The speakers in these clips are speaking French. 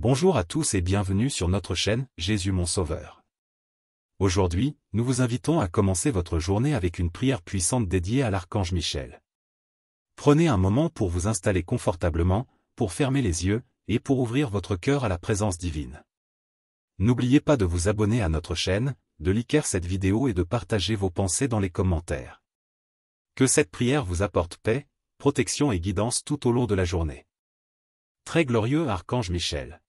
Bonjour à tous et bienvenue sur notre chaîne Jésus mon Sauveur. Aujourd'hui, nous vous invitons à commencer votre journée avec une prière puissante dédiée à l'archange Michel. Prenez un moment pour vous installer confortablement, pour fermer les yeux, et pour ouvrir votre cœur à la présence divine. N'oubliez pas de vous abonner à notre chaîne, de liker cette vidéo et de partager vos pensées dans les commentaires. Que cette prière vous apporte paix, protection et guidance tout au long de la journée. Très glorieux archange Michel.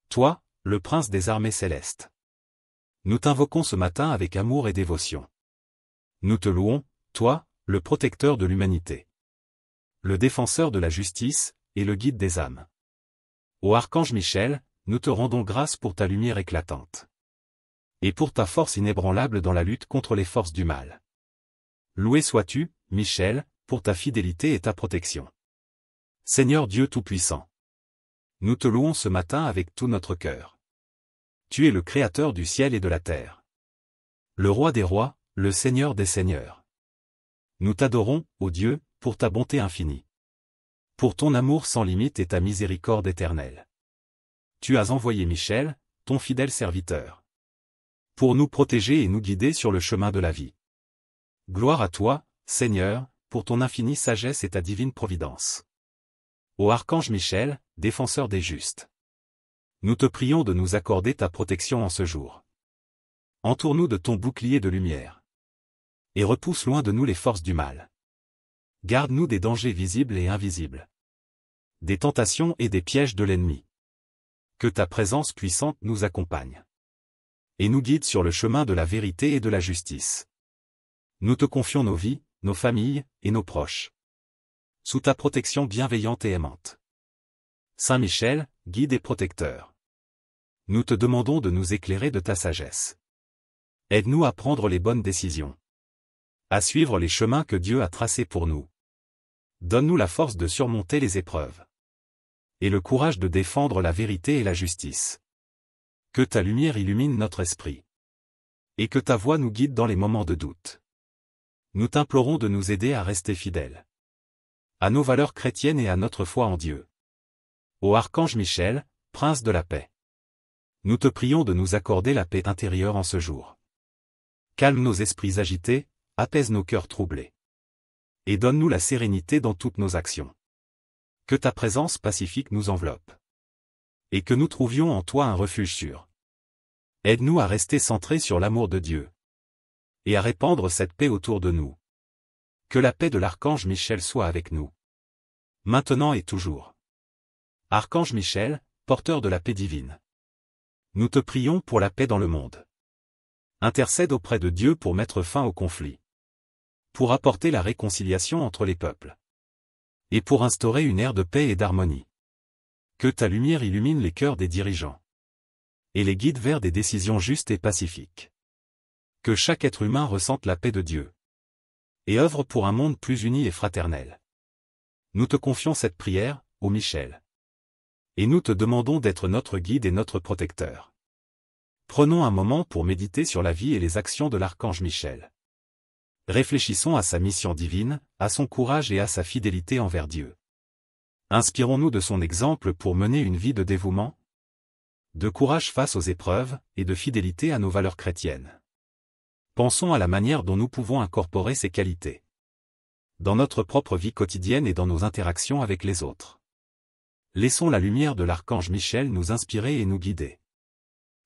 Toi, le prince des armées célestes. Nous t'invoquons ce matin avec amour et dévotion. Nous te louons, toi, le protecteur de l'humanité. Le défenseur de la justice, et le guide des âmes. Ô archange Michel, nous te rendons grâce pour ta lumière éclatante. Et pour ta force inébranlable dans la lutte contre les forces du mal. Loué sois-tu, Michel, pour ta fidélité et ta protection. Seigneur Dieu Tout-Puissant. Nous te louons ce matin avec tout notre cœur. Tu es le Créateur du ciel et de la terre. Le Roi des rois, le Seigneur des seigneurs. Nous t'adorons, ô Dieu, pour ta bonté infinie. Pour ton amour sans limite et ta miséricorde éternelle. Tu as envoyé Michel, ton fidèle serviteur. Pour nous protéger et nous guider sur le chemin de la vie. Gloire à toi, Seigneur, pour ton infinie sagesse et ta divine providence. Ô archange Michel, défenseur des justes. Nous te prions de nous accorder ta protection en ce jour. Entoure-nous de ton bouclier de lumière. Et repousse loin de nous les forces du mal. Garde-nous des dangers visibles et invisibles. Des tentations et des pièges de l'ennemi. Que ta présence puissante nous accompagne. Et nous guide sur le chemin de la vérité et de la justice. Nous te confions nos vies, nos familles, et nos proches. Sous ta protection bienveillante et aimante. Saint Michel, guide et protecteur. Nous te demandons de nous éclairer de ta sagesse. Aide-nous à prendre les bonnes décisions. À suivre les chemins que Dieu a tracés pour nous. Donne-nous la force de surmonter les épreuves. Et le courage de défendre la vérité et la justice. Que ta lumière illumine notre esprit. Et que ta voix nous guide dans les moments de doute. Nous t'implorons de nous aider à rester fidèles. À nos valeurs chrétiennes et à notre foi en Dieu. Ô archange Michel, prince de la paix. Nous te prions de nous accorder la paix intérieure en ce jour. Calme nos esprits agités, apaise nos cœurs troublés. Et donne-nous la sérénité dans toutes nos actions. Que ta présence pacifique nous enveloppe. Et que nous trouvions en toi un refuge sûr. Aide-nous à rester centrés sur l'amour de Dieu. Et à répandre cette paix autour de nous. Que la paix de l'archange Michel soit avec nous. Maintenant et toujours. Archange Michel, porteur de la paix divine. Nous te prions pour la paix dans le monde. Intercède auprès de Dieu pour mettre fin au conflit. Pour apporter la réconciliation entre les peuples. Et pour instaurer une ère de paix et d'harmonie. Que ta lumière illumine les cœurs des dirigeants. Et les guide vers des décisions justes et pacifiques. Que chaque être humain ressente la paix de Dieu. Et œuvre pour un monde plus uni et fraternel. Nous te confions cette prière, ô Michel. Et nous te demandons d'être notre guide et notre protecteur. Prenons un moment pour méditer sur la vie et les actions de l'archange Michel. Réfléchissons à sa mission divine, à son courage et à sa fidélité envers Dieu. Inspirons-nous de son exemple pour mener une vie de dévouement, de courage face aux épreuves, et de fidélité à nos valeurs chrétiennes. Pensons à la manière dont nous pouvons incorporer ces qualités. Dans notre propre vie quotidienne et dans nos interactions avec les autres. Laissons la lumière de l'archange Michel nous inspirer et nous guider.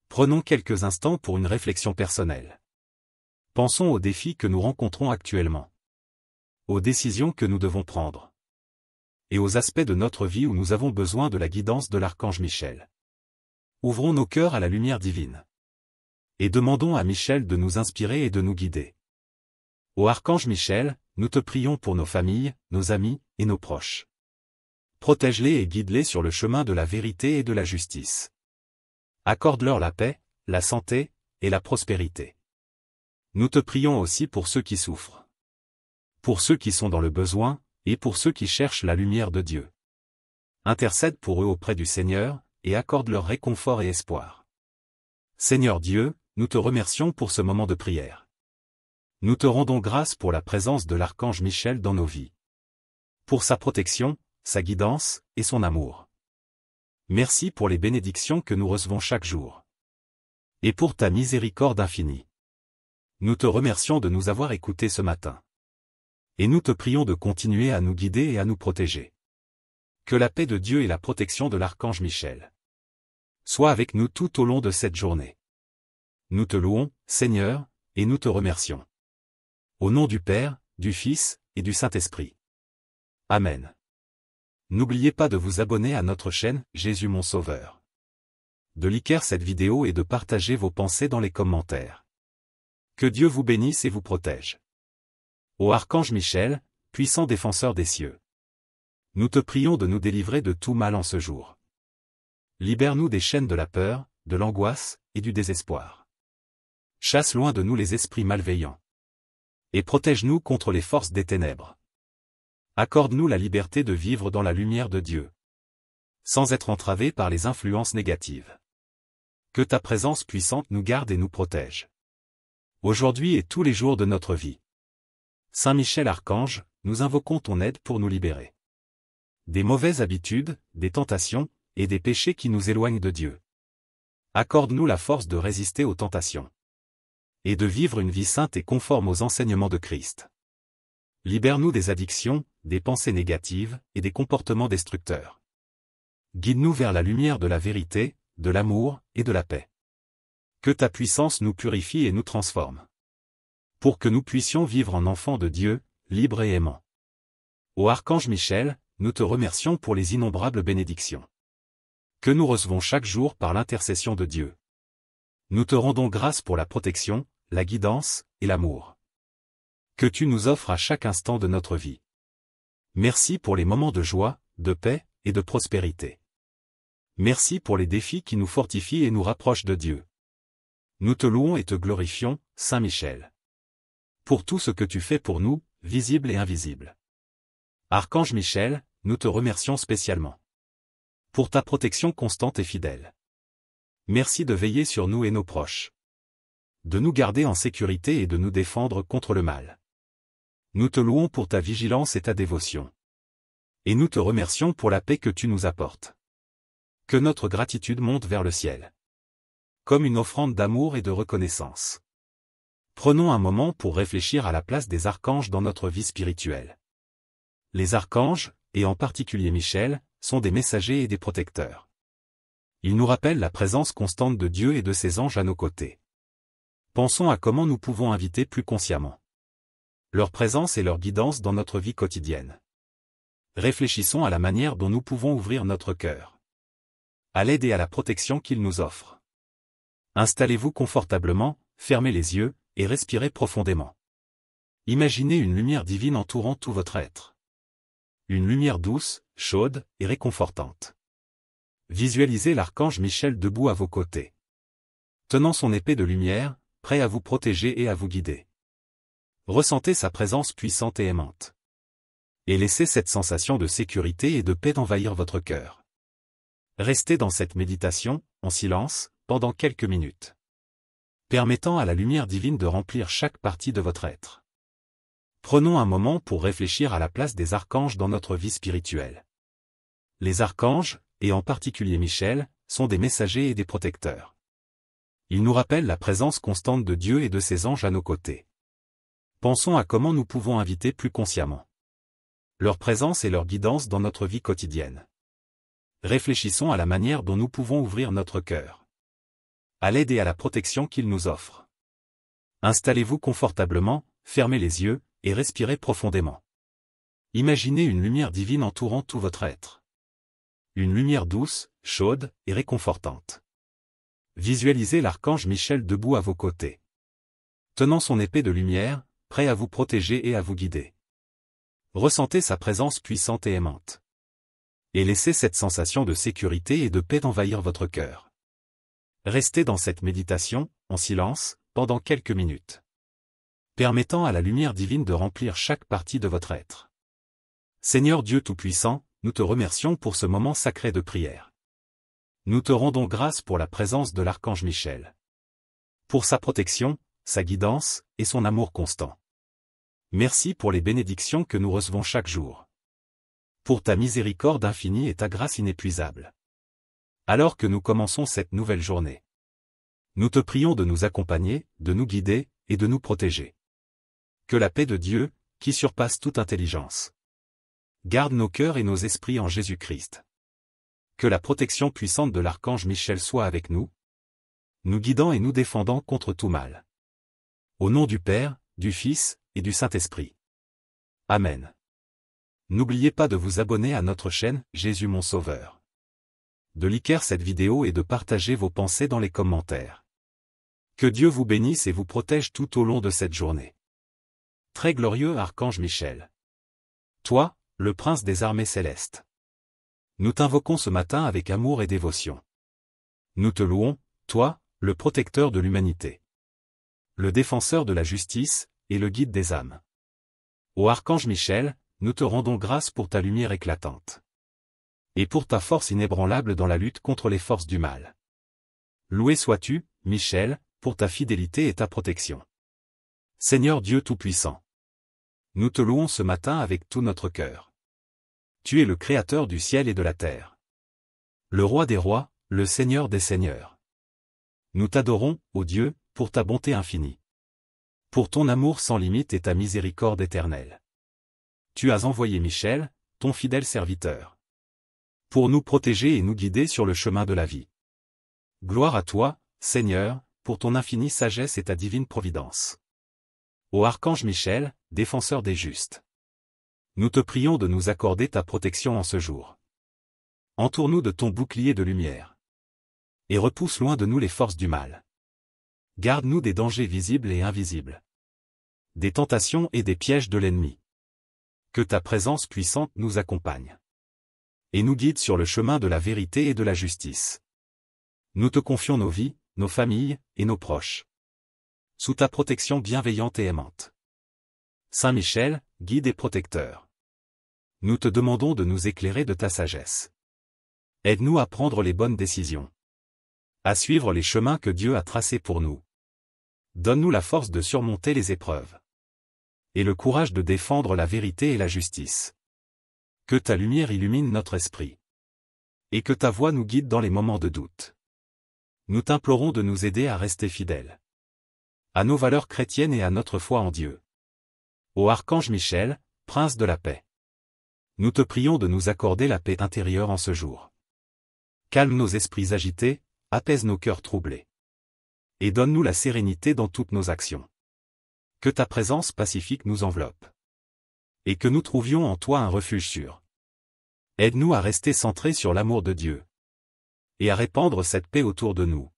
Prenons quelques instants pour une réflexion personnelle. Pensons aux défis que nous rencontrons actuellement. Aux décisions que nous devons prendre. Et aux aspects de notre vie où nous avons besoin de la guidance de l'archange Michel. Ouvrons nos cœurs à la lumière divine. Et demandons à Michel de nous inspirer et de nous guider. Ô archange Michel, nous te prions pour nos familles, nos amis, et nos proches. Protège-les et guide-les sur le chemin de la vérité et de la justice. Accorde-leur la paix, la santé, et la prospérité. Nous te prions aussi pour ceux qui souffrent. Pour ceux qui sont dans le besoin, et pour ceux qui cherchent la lumière de Dieu. Intercède pour eux auprès du Seigneur, et accorde leur réconfort et espoir. Seigneur Dieu, nous te remercions pour ce moment de prière. Nous te rendons grâce pour la présence de l'archange Michel dans nos vies. Pour sa protection, sa guidance, et son amour. Merci pour les bénédictions que nous recevons chaque jour. Et pour ta miséricorde infinie. Nous te remercions de nous avoir écoutés ce matin. Et nous te prions de continuer à nous guider et à nous protéger. Que la paix de Dieu et la protection de l'archange Michel soient avec nous tout au long de cette journée. Nous te louons, Seigneur, et nous te remercions. Au nom du Père, du Fils, et du Saint-Esprit. Amen. N'oubliez pas de vous abonner à notre chaîne, Jésus mon Sauveur. De liker cette vidéo et de partager vos pensées dans les commentaires. Que Dieu vous bénisse et vous protège. Ô Archange Michel, puissant défenseur des cieux. Nous te prions de nous délivrer de tout mal en ce jour. Libère-nous des chaînes de la peur, de l'angoisse, et du désespoir. Chasse loin de nous les esprits malveillants. Et protège-nous contre les forces des ténèbres. Accorde-nous la liberté de vivre dans la lumière de Dieu. Sans être entravés par les influences négatives. Que ta présence puissante nous garde et nous protège. Aujourd'hui et tous les jours de notre vie. Saint Michel Archange, nous invoquons ton aide pour nous libérer. Des mauvaises habitudes, des tentations, et des péchés qui nous éloignent de Dieu. Accorde-nous la force de résister aux tentations. Et de vivre une vie sainte et conforme aux enseignements de Christ. Libère-nous des addictions, des pensées négatives, et des comportements destructeurs. Guide-nous vers la lumière de la vérité, de l'amour, et de la paix. Que ta puissance nous purifie et nous transforme. Pour que nous puissions vivre en enfants de Dieu, libres et aimants. Ô Archange Michel, nous te remercions pour les innombrables bénédictions que nous recevons chaque jour par l'intercession de Dieu. Nous te rendons grâce pour la protection, la guidance, et l'amour que tu nous offres à chaque instant de notre vie. Merci pour les moments de joie, de paix, et de prospérité. Merci pour les défis qui nous fortifient et nous rapprochent de Dieu. Nous te louons et te glorifions, Saint Michel. Pour tout ce que tu fais pour nous, visible et invisible. Archange Michel, nous te remercions spécialement. Pour ta protection constante et fidèle. Merci de veiller sur nous et nos proches. De nous garder en sécurité et de nous défendre contre le mal. Nous te louons pour ta vigilance et ta dévotion. Et nous te remercions pour la paix que tu nous apportes. Que notre gratitude monte vers le ciel. Comme une offrande d'amour et de reconnaissance. Prenons un moment pour réfléchir à la place des archanges dans notre vie spirituelle. Les archanges, et en particulier Michel, sont des messagers et des protecteurs. Ils nous rappellent la présence constante de Dieu et de ses anges à nos côtés. Pensons à comment nous pouvons inviter plus consciemment leur présence et leur guidance dans notre vie quotidienne. Réfléchissons à la manière dont nous pouvons ouvrir notre cœur à l'aide et à la protection qu'ils nous offrent. Installez-vous confortablement, fermez les yeux, et respirez profondément. Imaginez une lumière divine entourant tout votre être. Une lumière douce, chaude, et réconfortante. Visualisez l'archange Michel debout à vos côtés. Tenant son épée de lumière, prêt à vous protéger et à vous guider. Ressentez sa présence puissante et aimante. Et laissez cette sensation de sécurité et de paix envahir votre cœur. Restez dans cette méditation, en silence, pendant quelques minutes. Permettant à la lumière divine de remplir chaque partie de votre être. Prenons un moment pour réfléchir à la place des archanges dans notre vie spirituelle. Les archanges, et en particulier Michel, sont des messagers et des protecteurs. Ils nous rappellent la présence constante de Dieu et de ses anges à nos côtés. Pensons à comment nous pouvons inviter plus consciemment leur présence et leur guidance dans notre vie quotidienne. Réfléchissons à la manière dont nous pouvons ouvrir notre cœur à l'aide et à la protection qu'ils nous offrent. Installez-vous confortablement, fermez les yeux, et respirez profondément. Imaginez une lumière divine entourant tout votre être. Une lumière douce, chaude, et réconfortante. Visualisez l'archange Michel debout à vos côtés. Tenant son épée de lumière, prêt à vous protéger et à vous guider. Ressentez sa présence puissante et aimante. Et laissez cette sensation de sécurité et de paix envahir votre cœur. Restez dans cette méditation, en silence, pendant quelques minutes. Permettant à la lumière divine de remplir chaque partie de votre être. Seigneur Dieu Tout-Puissant, nous te remercions pour ce moment sacré de prière. Nous te rendons grâce pour la présence de l'archange Michel. Pour sa protection, sa guidance, et son amour constant. Merci pour les bénédictions que nous recevons chaque jour. Pour ta miséricorde infinie et ta grâce inépuisable. Alors que nous commençons cette nouvelle journée, nous te prions de nous accompagner, de nous guider, et de nous protéger. Que la paix de Dieu, qui surpasse toute intelligence, garde nos cœurs et nos esprits en Jésus-Christ. Que la protection puissante de l'archange Michel soit avec nous, nous guidant et nous défendant contre tout mal. Au nom du Père, du Fils, et du Saint-Esprit. Amen. N'oubliez pas de vous abonner à notre chaîne, Jésus mon Sauveur. De liker cette vidéo et de partager vos pensées dans les commentaires. Que Dieu vous bénisse et vous protège tout au long de cette journée. Très glorieux Archange Michel. Toi, le prince des armées célestes. Nous t'invoquons ce matin avec amour et dévotion. Nous te louons, toi, le protecteur de l'humanité, le défenseur de la justice, et le guide des âmes. Ô Archange Michel, nous te rendons grâce pour ta lumière éclatante. Et pour ta force inébranlable dans la lutte contre les forces du mal. Loué sois-tu, Michel, pour ta fidélité et ta protection. Seigneur Dieu Tout-Puissant, nous te louons ce matin avec tout notre cœur. Tu es le Créateur du ciel et de la terre. Le Roi des rois, le Seigneur des seigneurs. Nous t'adorons, ô Dieu, pour ta bonté infinie. Pour ton amour sans limite et ta miséricorde éternelle. Tu as envoyé Michel, ton fidèle serviteur, pour nous protéger et nous guider sur le chemin de la vie. Gloire à toi, Seigneur, pour ton infinie sagesse et ta divine providence. Ô Archange Michel, défenseur des justes, nous te prions de nous accorder ta protection en ce jour. Entoure-nous de ton bouclier de lumière. Et repousse loin de nous les forces du mal. Garde-nous des dangers visibles et invisibles, des tentations et des pièges de l'ennemi. Que ta présence puissante nous accompagne et nous guide sur le chemin de la vérité et de la justice. Nous te confions nos vies, nos familles, et nos proches, sous ta protection bienveillante et aimante. Saint Michel, guide et protecteur, nous te demandons de nous éclairer de ta sagesse. Aide-nous à prendre les bonnes décisions, à suivre les chemins que Dieu a tracés pour nous. Donne-nous la force de surmonter les épreuves, et le courage de défendre la vérité et la justice. Que ta lumière illumine notre esprit, et que ta voix nous guide dans les moments de doute. Nous t'implorons de nous aider à rester fidèles à nos valeurs chrétiennes et à notre foi en Dieu. Ô Archange Michel, prince de la paix, nous te prions de nous accorder la paix intérieure en ce jour. Calme nos esprits agités, apaise nos cœurs troublés, et donne-nous la sérénité dans toutes nos actions. Que ta présence pacifique nous enveloppe, et que nous trouvions en toi un refuge sûr. Aide-nous à rester centrés sur l'amour de Dieu, et à répandre cette paix autour de nous.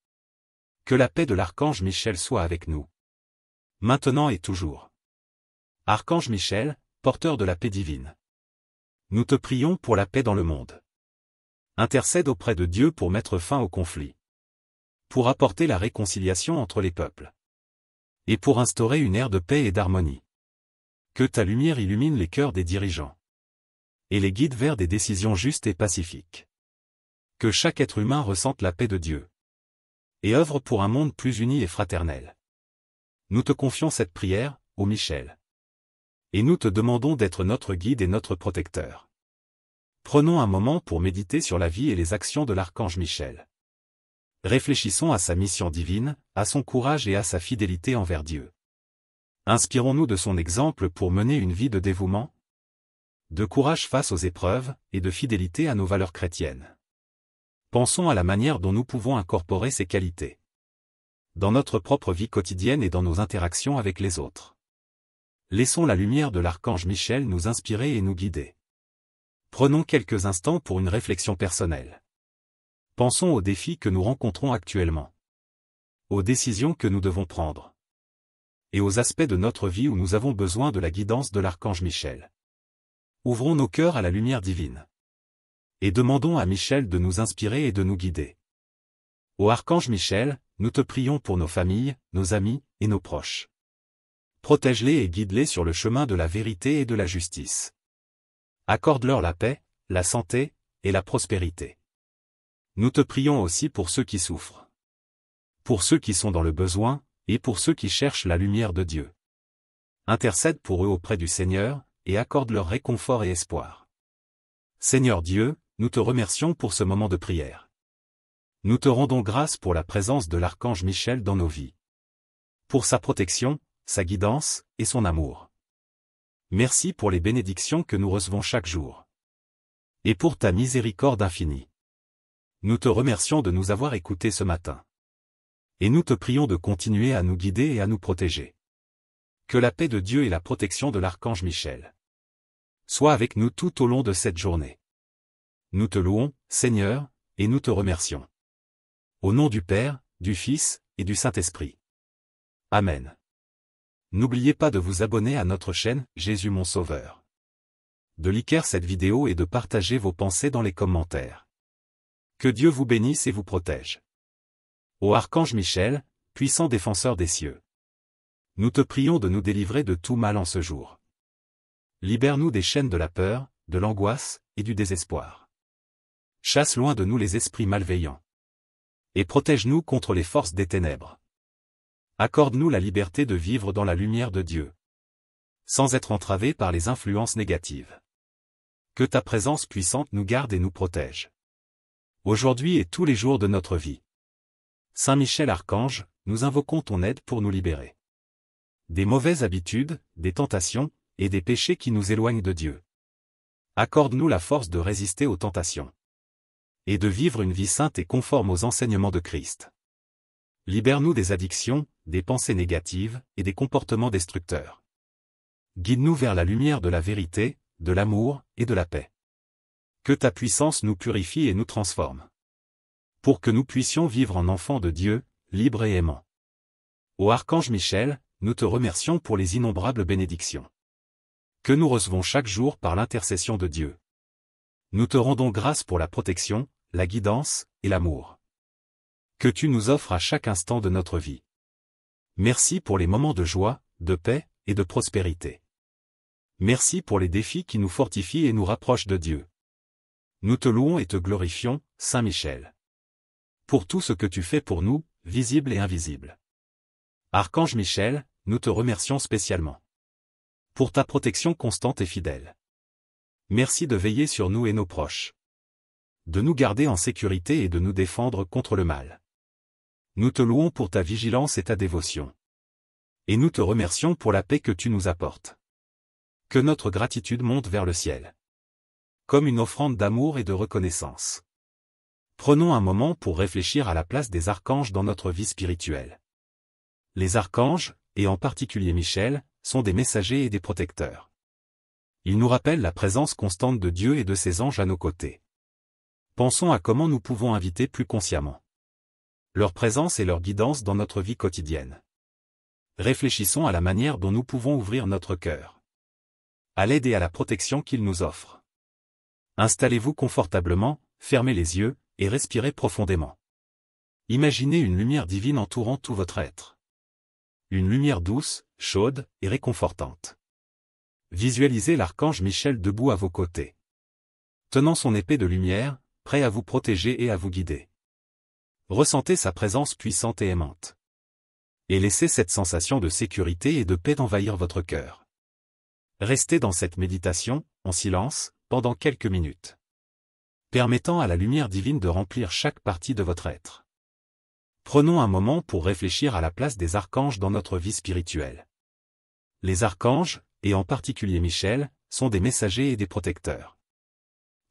Que la paix de l'Archange Michel soit avec nous, maintenant et toujours. Archange Michel, porteur de la paix divine, nous te prions pour la paix dans le monde. Intercède auprès de Dieu pour mettre fin au conflit, pour apporter la réconciliation entre les peuples, et pour instaurer une ère de paix et d'harmonie. Que ta lumière illumine les cœurs des dirigeants, et les guide vers des décisions justes et pacifiques. Que chaque être humain ressente la paix de Dieu, et œuvre pour un monde plus uni et fraternel. Nous te confions cette prière, ô Michel, et nous te demandons d'être notre guide et notre protecteur. Prenons un moment pour méditer sur la vie et les actions de l'Archange Michel. Réfléchissons à sa mission divine, à son courage et à sa fidélité envers Dieu. Inspirons-nous de son exemple pour mener une vie de dévouement, de courage face aux épreuves, et de fidélité à nos valeurs chrétiennes. Pensons à la manière dont nous pouvons incorporer ces qualités dans notre propre vie quotidienne et dans nos interactions avec les autres. Laissons la lumière de l'Archange Michel nous inspirer et nous guider. Prenons quelques instants pour une réflexion personnelle. Pensons aux défis que nous rencontrons actuellement, aux décisions que nous devons prendre, et aux aspects de notre vie où nous avons besoin de la guidance de l'Archange Michel. Ouvrons nos cœurs à la lumière divine, et demandons à Michel de nous inspirer et de nous guider. Ô Archange Michel, nous te prions pour nos familles, nos amis, et nos proches. Protège-les et guide-les sur le chemin de la vérité et de la justice. Accorde-leur la paix, la santé, et la prospérité. Nous te prions aussi pour ceux qui souffrent, pour ceux qui sont dans le besoin, et pour ceux qui cherchent la lumière de Dieu. Intercède pour eux auprès du Seigneur, et accorde leur réconfort et espoir. Seigneur Dieu, nous te remercions pour ce moment de prière. Nous te rendons grâce pour la présence de l'archange Michel dans nos vies. Pour sa protection, sa guidance, et son amour. Merci pour les bénédictions que nous recevons chaque jour. Et pour ta miséricorde infinie. Nous te remercions de nous avoir écoutés ce matin. Et nous te prions de continuer à nous guider et à nous protéger. Que la paix de Dieu et la protection de l'archange Michel soient avec nous tout au long de cette journée. Nous te louons, Seigneur, et nous te remercions. Au nom du Père, du Fils, et du Saint-Esprit. Amen. N'oubliez pas de vous abonner à notre chaîne, Jésus mon Sauveur. De liker cette vidéo et de partager vos pensées dans les commentaires. Que Dieu vous bénisse et vous protège. Ô Archange Michel, puissant défenseur des cieux. Nous te prions de nous délivrer de tout mal en ce jour. Libère-nous des chaînes de la peur, de l'angoisse, et du désespoir. Chasse loin de nous les esprits malveillants. Et protège-nous contre les forces des ténèbres. Accorde-nous la liberté de vivre dans la lumière de Dieu. Sans être entravés par les influences négatives. Que ta présence puissante nous garde et nous protège. Aujourd'hui et tous les jours de notre vie. Saint Michel Archange, nous invoquons ton aide pour nous libérer. Des mauvaises habitudes, des tentations, et des péchés qui nous éloignent de Dieu. Accorde-nous la force de résister aux tentations. Et de vivre une vie sainte et conforme aux enseignements de Christ. Libère-nous des addictions, des pensées négatives, et des comportements destructeurs. Guide-nous vers la lumière de la vérité, de l'amour, et de la paix. Que ta puissance nous purifie et nous transforme. Pour que nous puissions vivre en enfants de Dieu, libres et aimants. Ô Archange Michel, nous te remercions pour les innombrables bénédictions que nous recevons chaque jour par l'intercession de Dieu. Nous te rendons grâce pour la protection, la guidance, et l'amour que tu nous offres à chaque instant de notre vie. Merci pour les moments de joie, de paix, et de prospérité. Merci pour les défis qui nous fortifient et nous rapprochent de Dieu. Nous te louons et te glorifions, Saint Michel. Pour tout ce que tu fais pour nous, visible et invisible. Archange Michel, nous te remercions spécialement. Pour ta protection constante et fidèle. Merci de veiller sur nous et nos proches. De nous garder en sécurité et de nous défendre contre le mal. Nous te louons pour ta vigilance et ta dévotion. Et nous te remercions pour la paix que tu nous apportes. Que notre gratitude monte vers le ciel. Comme une offrande d'amour et de reconnaissance. Prenons un moment pour réfléchir à la place des archanges dans notre vie spirituelle. Les archanges, et en particulier Michel, sont des messagers et des protecteurs. Ils nous rappellent la présence constante de Dieu et de ses anges à nos côtés. Pensons à comment nous pouvons inviter plus consciemment leur présence et leur guidance dans notre vie quotidienne. Réfléchissons à la manière dont nous pouvons ouvrir notre cœur à l'aide et à la protection qu'ils nous offrent. Installez-vous confortablement, fermez les yeux, et respirez profondément. Imaginez une lumière divine entourant tout votre être. Une lumière douce, chaude, et réconfortante. Visualisez l'archange Michel debout à vos côtés. Tenant son épée de lumière, prêt à vous protéger et à vous guider. Ressentez sa présence puissante et aimante. Et laissez cette sensation de sécurité et de paix envahir votre cœur. Restez dans cette méditation, en silence, pendant quelques minutes. Permettant à la lumière divine de remplir chaque partie de votre être. Prenons un moment pour réfléchir à la place des archanges dans notre vie spirituelle. Les archanges, et en particulier Michel, sont des messagers et des protecteurs.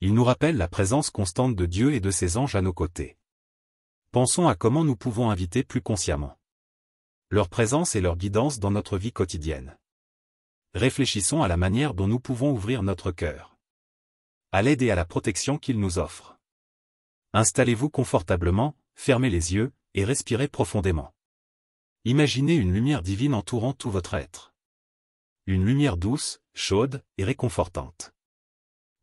Ils nous rappellent la présence constante de Dieu et de ses anges à nos côtés. Pensons à comment nous pouvons inviter plus consciemment leur présence et leur guidance dans notre vie quotidienne. Réfléchissons à la manière dont nous pouvons ouvrir notre cœur à l'aide et à la protection qu'ils nous offrent. Installez-vous confortablement, fermez les yeux, et respirez profondément. Imaginez une lumière divine entourant tout votre être. Une lumière douce, chaude, et réconfortante.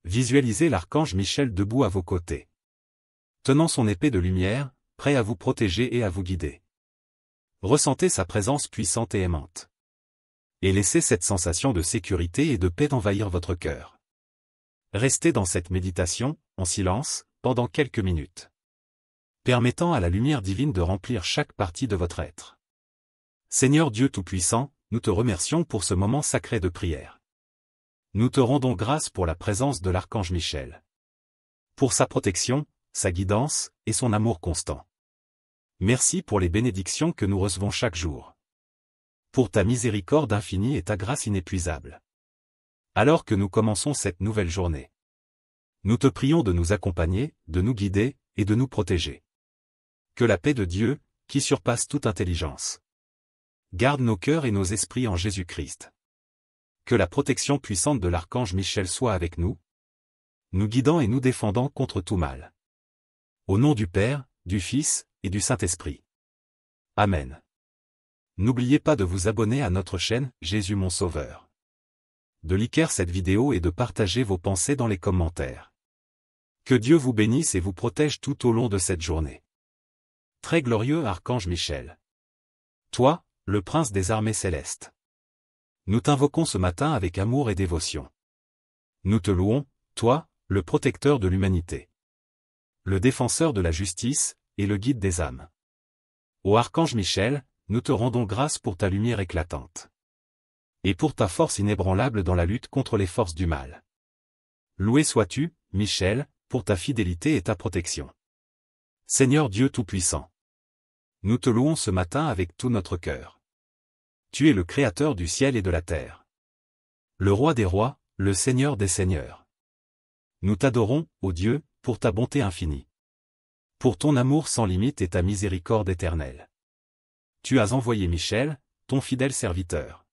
Visualisez l'archange Michel debout à vos côtés. Tenant son épée de lumière, prêt à vous protéger et à vous guider. Ressentez sa présence puissante et aimante. Et laissez cette sensation de sécurité et de paix envahir votre cœur. Restez dans cette méditation, en silence, pendant quelques minutes. Permettant à la lumière divine de remplir chaque partie de votre être. Seigneur Dieu Tout-Puissant, nous te remercions pour ce moment sacré de prière. Nous te rendons grâce pour la présence de l'archange Michel. Pour sa protection, sa guidance, et son amour constant. Merci pour les bénédictions que nous recevons chaque jour. Pour ta miséricorde infinie et ta grâce inépuisable. Alors que nous commençons cette nouvelle journée, nous te prions de nous accompagner, de nous guider, et de nous protéger. Que la paix de Dieu, qui surpasse toute intelligence, garde nos cœurs et nos esprits en Jésus-Christ. Que la protection puissante de l'archange Michel soit avec nous, nous guidant et nous défendant contre tout mal. Au nom du Père, du Fils, et du Saint-Esprit. Amen. N'oubliez pas de vous abonner à notre chaîne, Jésus mon Sauveur. De liker cette vidéo et de partager vos pensées dans les commentaires. Que Dieu vous bénisse et vous protège tout au long de cette journée. Très glorieux Archange Michel. Toi, le prince des armées célestes. Nous t'invoquons ce matin avec amour et dévotion. Nous te louons, toi, le protecteur de l'humanité. Le défenseur de la justice, et le guide des âmes. Ô Archange Michel, nous te rendons grâce pour ta lumière éclatante. Et pour ta force inébranlable dans la lutte contre les forces du mal. Loué sois-tu, Michel, pour ta fidélité et ta protection. Seigneur Dieu Tout-Puissant. Nous te louons ce matin avec tout notre cœur. Tu es le Créateur du ciel et de la terre. Le Roi des rois, le Seigneur des seigneurs. Nous t'adorons, ô Dieu, pour ta bonté infinie. Pour ton amour sans limite et ta miséricorde éternelle. Tu as envoyé Michel, ton fidèle serviteur,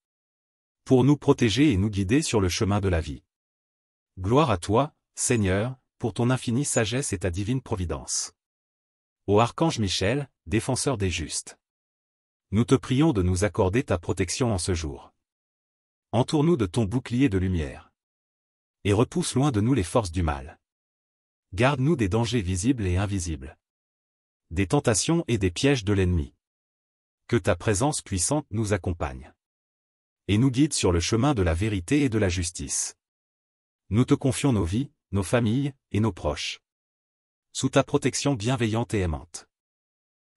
pour nous protéger et nous guider sur le chemin de la vie. Gloire à toi, Seigneur, pour ton infinie sagesse et ta divine providence. Ô Archange Michel, défenseur des justes. Nous te prions de nous accorder ta protection en ce jour. Entoure-nous de ton bouclier de lumière. Et repousse loin de nous les forces du mal. Garde-nous des dangers visibles et invisibles. Des tentations et des pièges de l'ennemi. Que ta présence puissante nous accompagne. Et nous guide sur le chemin de la vérité et de la justice. Nous te confions nos vies, nos familles, et nos proches. Sous ta protection bienveillante et aimante.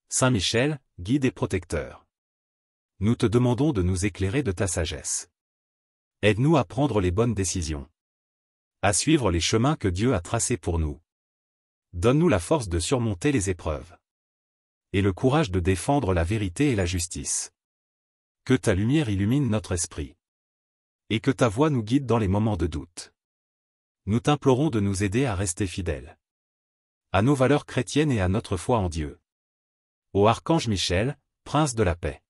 Saint Michel, guide et protecteur. Nous te demandons de nous éclairer de ta sagesse. Aide-nous à prendre les bonnes décisions. À suivre les chemins que Dieu a tracés pour nous. Donne-nous la force de surmonter les épreuves. Et le courage de défendre la vérité et la justice. Que ta lumière illumine notre esprit. Et que ta voix nous guide dans les moments de doute. Nous t'implorons de nous aider à rester fidèles. À nos valeurs chrétiennes et à notre foi en Dieu. Ô Archange Michel, prince de la paix.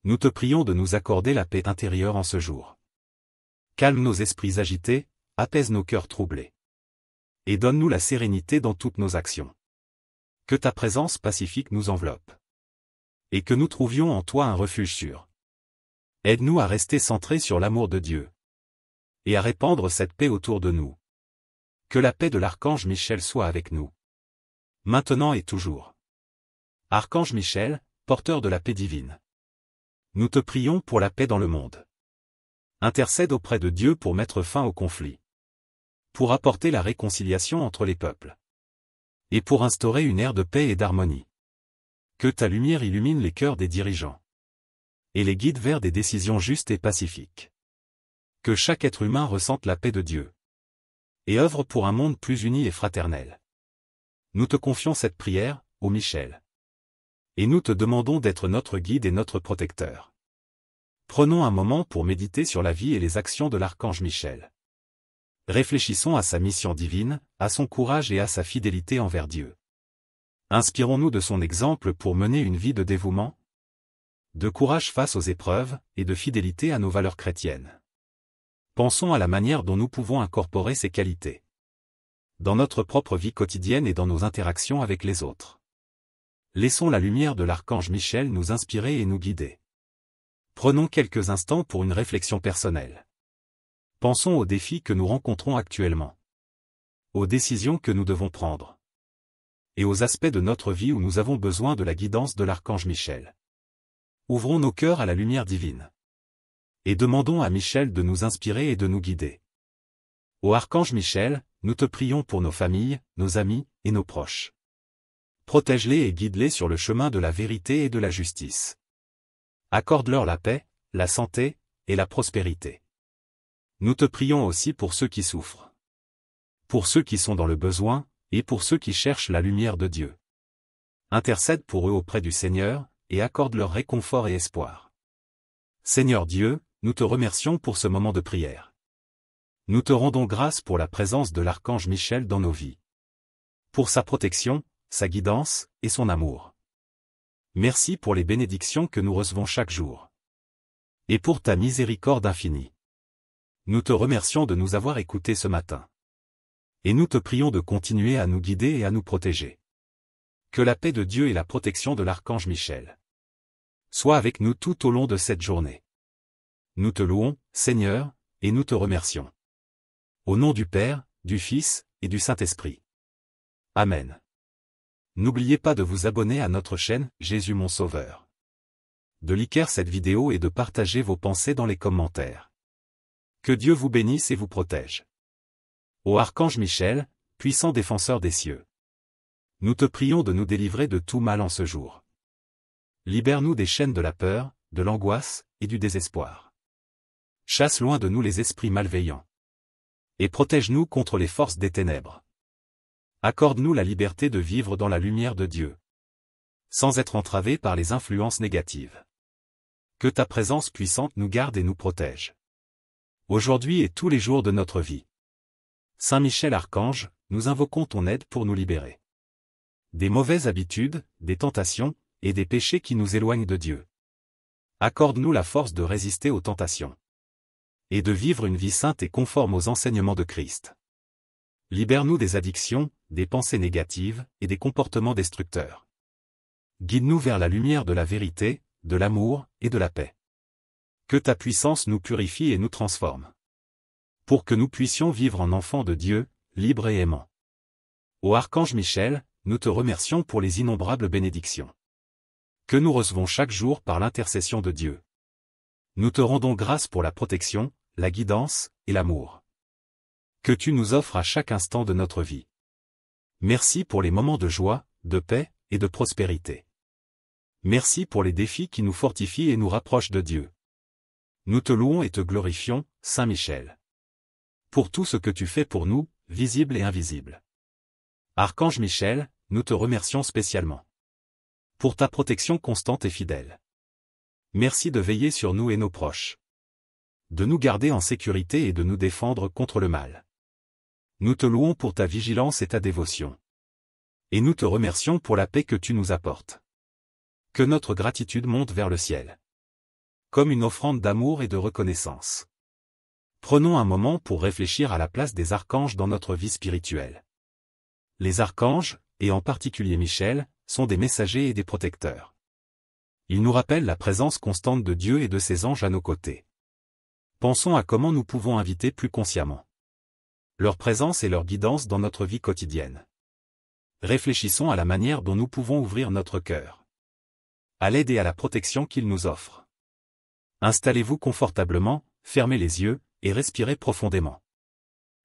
Nous te prions de nous accorder la paix intérieure en ce jour. Calme nos esprits agités, apaise nos cœurs troublés. Et donne-nous la sérénité dans toutes nos actions. Que ta présence pacifique nous enveloppe. Et que nous trouvions en toi un refuge sûr. Aide-nous à rester centrés sur l'amour de Dieu. Et à répandre cette paix autour de nous. Que la paix de l'Archange Michel soit avec nous. Maintenant et toujours. Archange Michel, porteur de la paix divine. Nous te prions pour la paix dans le monde. Intercède auprès de Dieu pour mettre fin au conflit. Pour apporter la réconciliation entre les peuples. Et pour instaurer une ère de paix et d'harmonie. Que ta lumière illumine les cœurs des dirigeants. Et les guide vers des décisions justes et pacifiques. Que chaque être humain ressente la paix de Dieu. Et œuvre pour un monde plus uni et fraternel. Nous te confions cette prière, ô Michel. Et nous te demandons d'être notre guide et notre protecteur. Prenons un moment pour méditer sur la vie et les actions de l'Archange Michel. Réfléchissons à sa mission divine, à son courage et à sa fidélité envers Dieu. Inspirons-nous de son exemple pour mener une vie de dévouement, de courage face aux épreuves, et de fidélité à nos valeurs chrétiennes. Pensons à la manière dont nous pouvons incorporer ces qualités dans notre propre vie quotidienne et dans nos interactions avec les autres. Laissons la lumière de l'Archange Michel nous inspirer et nous guider. Prenons quelques instants pour une réflexion personnelle. Pensons aux défis que nous rencontrons actuellement, aux décisions que nous devons prendre, et aux aspects de notre vie où nous avons besoin de la guidance de l'Archange Michel. Ouvrons nos cœurs à la lumière divine. Et demandons à Michel de nous inspirer et de nous guider. Ô Archange Michel, nous te prions pour nos familles, nos amis, et nos proches. Protège-les et guide-les sur le chemin de la vérité et de la justice. Accorde-leur la paix, la santé, et la prospérité. Nous te prions aussi pour ceux qui souffrent. Pour ceux qui sont dans le besoin, et pour ceux qui cherchent la lumière de Dieu. Intercède pour eux auprès du Seigneur, et accorde leur réconfort et espoir. Seigneur Dieu, nous te remercions pour ce moment de prière. Nous te rendons grâce pour la présence de l'archange Michel dans nos vies. Pour sa protection, sa guidance, et son amour. Merci pour les bénédictions que nous recevons chaque jour. Et pour ta miséricorde infinie. Nous te remercions de nous avoir écoutés ce matin. Et nous te prions de continuer à nous guider et à nous protéger. Que la paix de Dieu et la protection de l'archange Michel soient avec nous tout au long de cette journée. Nous te louons, Seigneur, et nous te remercions. Au nom du Père, du Fils, et du Saint-Esprit. Amen. N'oubliez pas de vous abonner à notre chaîne, Jésus mon Sauveur. De liker cette vidéo et de partager vos pensées dans les commentaires. Que Dieu vous bénisse et vous protège. Ô archange Michel, puissant défenseur des cieux. Nous te prions de nous délivrer de tout mal en ce jour. Libère-nous des chaînes de la peur, de l'angoisse, et du désespoir. Chasse loin de nous les esprits malveillants. Et protège-nous contre les forces des ténèbres. Accorde-nous la liberté de vivre dans la lumière de Dieu. Sans être entravés par les influences négatives. Que ta présence puissante nous garde et nous protège. Aujourd'hui et tous les jours de notre vie. Saint Michel Archange, nous invoquons ton aide pour nous libérer. Des mauvaises habitudes, des tentations, et des péchés qui nous éloignent de Dieu. Accorde-nous la force de résister aux tentations. Et de vivre une vie sainte et conforme aux enseignements de Christ. Libère-nous des addictions, des pensées négatives, et des comportements destructeurs. Guide-nous vers la lumière de la vérité, de l'amour, et de la paix. Que ta puissance nous purifie et nous transforme. Pour que nous puissions vivre en enfants de Dieu, libres et aimants. Ô archange Michel, nous te remercions pour les innombrables bénédictions que nous recevons chaque jour par l'intercession de Dieu. Nous te rendons grâce pour la protection, la guidance, et l'amour que tu nous offres à chaque instant de notre vie. Merci pour les moments de joie, de paix, et de prospérité. Merci pour les défis qui nous fortifient et nous rapprochent de Dieu. Nous te louons et te glorifions, Saint Michel. Pour tout ce que tu fais pour nous, visible et invisible. Archange Michel, nous te remercions spécialement. Pour ta protection constante et fidèle. Merci de veiller sur nous et nos proches. De nous garder en sécurité et de nous défendre contre le mal. Nous te louons pour ta vigilance et ta dévotion. Et nous te remercions pour la paix que tu nous apportes. Que notre gratitude monte vers le ciel. Comme une offrande d'amour et de reconnaissance. Prenons un moment pour réfléchir à la place des archanges dans notre vie spirituelle. Les archanges, et en particulier Michel, sont des messagers et des protecteurs. Ils nous rappellent la présence constante de Dieu et de ses anges à nos côtés. Pensons à comment nous pouvons inviter plus consciemment leur présence et leur guidance dans notre vie quotidienne. Réfléchissons à la manière dont nous pouvons ouvrir notre cœur à l'aide et à la protection qu'ils nous offrent. Installez-vous confortablement, fermez les yeux, et respirez profondément.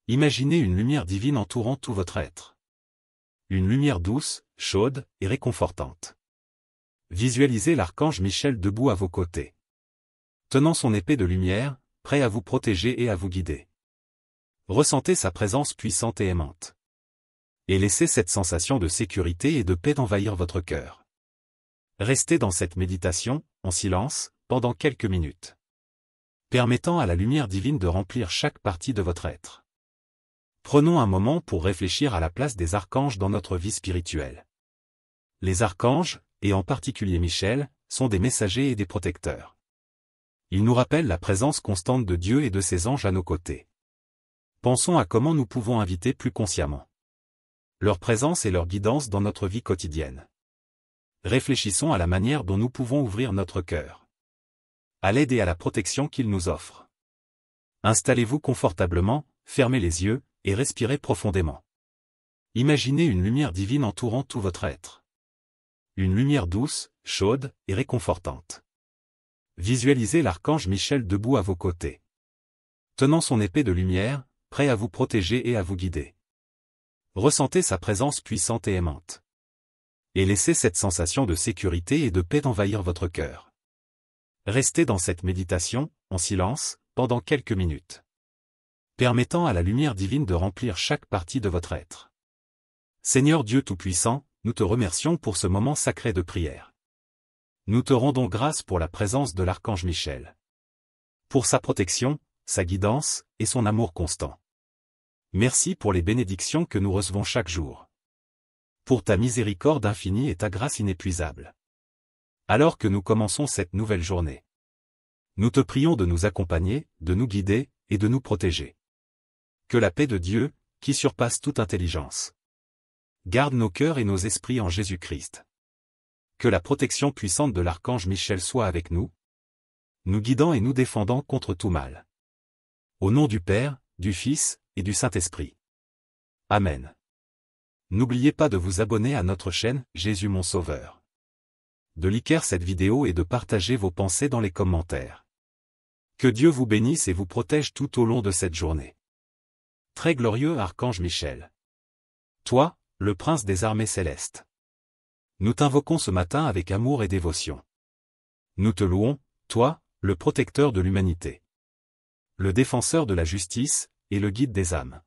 Imaginez une lumière divine entourant tout votre être. Une lumière douce, chaude, et réconfortante. Visualisez l'archange Michel debout à vos côtés. Tenant son épée de lumière, prêt à vous protéger et à vous guider. Ressentez sa présence puissante et aimante. Et laissez cette sensation de sécurité et de paix envahir votre cœur. Restez dans cette méditation, en silence, pendant quelques minutes. Permettant à la lumière divine de remplir chaque partie de votre être. Prenons un moment pour réfléchir à la place des archanges dans notre vie spirituelle. Les archanges, et en particulier Michel, sont des messagers et des protecteurs. Ils nous rappellent la présence constante de Dieu et de ses anges à nos côtés. Pensons à comment nous pouvons inviter plus consciemment leur présence et leur guidance dans notre vie quotidienne. Réfléchissons à la manière dont nous pouvons ouvrir notre cœur à l'aide et à la protection qu'ils nous offrent. Installez-vous confortablement, fermez les yeux, et respirez profondément. Imaginez une lumière divine entourant tout votre être. Une lumière douce, chaude, et réconfortante. Visualisez l'archange Michel debout à vos côtés. Tenant son épée de lumière, prêt à vous protéger et à vous guider. Ressentez sa présence puissante et aimante. Et laissez cette sensation de sécurité et de paix envahir votre cœur. Restez dans cette méditation, en silence, pendant quelques minutes. Permettant à la lumière divine de remplir chaque partie de votre être. Seigneur Dieu Tout-Puissant, nous te remercions pour ce moment sacré de prière. Nous te rendons grâce pour la présence de l'archange Michel. Pour sa protection, sa guidance, et son amour constant. Merci pour les bénédictions que nous recevons chaque jour. Pour ta miséricorde infinie et ta grâce inépuisable. Alors que nous commençons cette nouvelle journée, nous te prions de nous accompagner, de nous guider, et de nous protéger. Que la paix de Dieu, qui surpasse toute intelligence, garde nos cœurs et nos esprits en Jésus-Christ. Que la protection puissante de l'archange Michel soit avec nous, nous guidant et nous défendant contre tout mal. Au nom du Père, du Fils, et du Saint-Esprit. Amen. N'oubliez pas de vous abonner à notre chaîne, Jésus mon Sauveur. De liker cette vidéo et de partager vos pensées dans les commentaires. Que Dieu vous bénisse et vous protège tout au long de cette journée. Très glorieux archange Michel. Toi, le prince des armées célestes. Nous t'invoquons ce matin avec amour et dévotion. Nous te louons, toi, le protecteur de l'humanité. Le défenseur de la justice, et le guide des âmes.